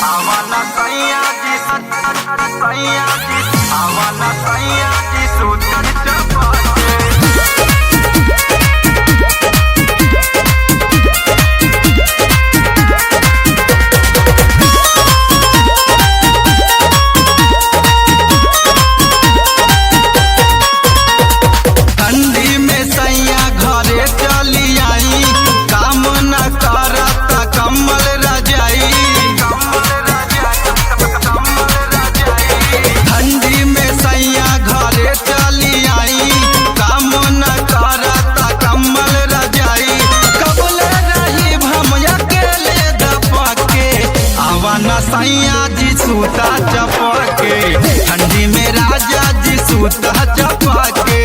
आवाना सैया जी आवाना सैया जी सूतन चपाटे। ठंडी में सैया घरे चली आई, काम न करता कम्बल रजाई। ठंडी में सैया घरे चली आई, काम न करता कम्बल रजाई। कबले रही हम अकेले दबके, आवाना सैया जी सूता चपके। ठंडी में राजा जी सूता चपके,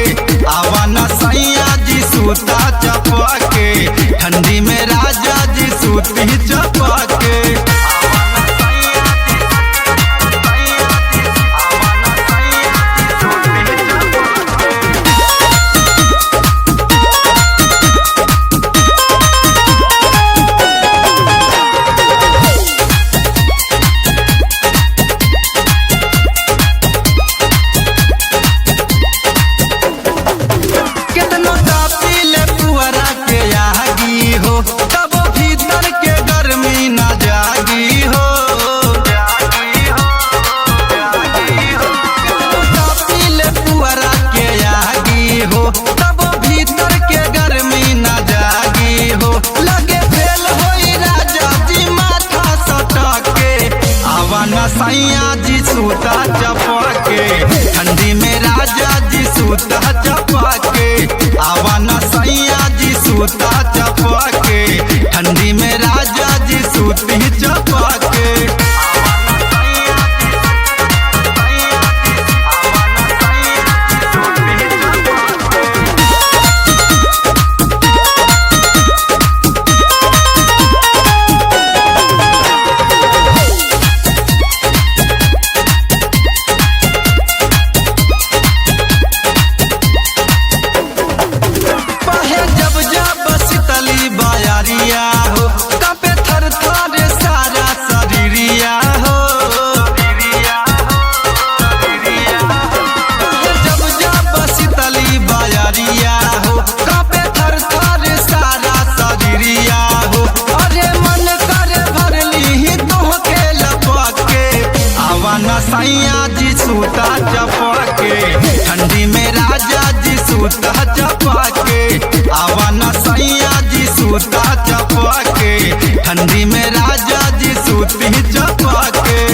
आवाना सैया जी सूता चपके। ठंडी में राजा जी सूती चपके। कितनो तापी ले पुअरा के आगी हो, तब भीतर के गर्मी न जागी हो। कितनो तापी ले पुअरा के आगी हो, तब भीतर के गर्मी न जागी हो। लगे फेल होई राजा जी माथा सटके, आवाना सैया जी सूता चपके। ठंडी में राजा जी सूता चपके, आवाना सैया जी सूता चपके। ठंडी में राजा जी सूती चपके। बहे जब जब शीतली बयारिया हो, कांपे थर थर सारा शरीरिया हो। बहे जब जब शीतली बयारिया हो, कांपे थर थर सारा शरीरिया हो। अरे मन करे भरली तोहके लपके, आवाना सैया जी सूता चपके। ठंडी में राजा जी सूता चपके, आवाना सैया जी सूता चपके। ठंडी में राजा जी सूती चपके।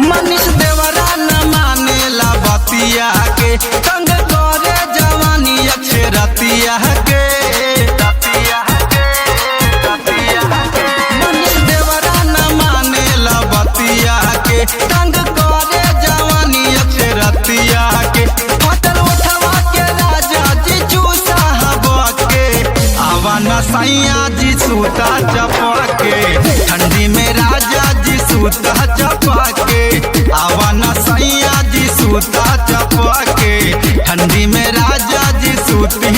मनीष देवरा न मानेला बतिया के, तंग करे जवानी अक्षरतिया के। मनीष देवरा न मानेला बतिया के, तंग करे जवानी अक्षरतिया के। पतल उठवा के राजा जी चूसा हबके, आवाना सैया जी सूता चपके। ठंडी में राजा जी सूता चपके, आवाना सैया जी सूता चपके। ठंडी में राजा जी सूती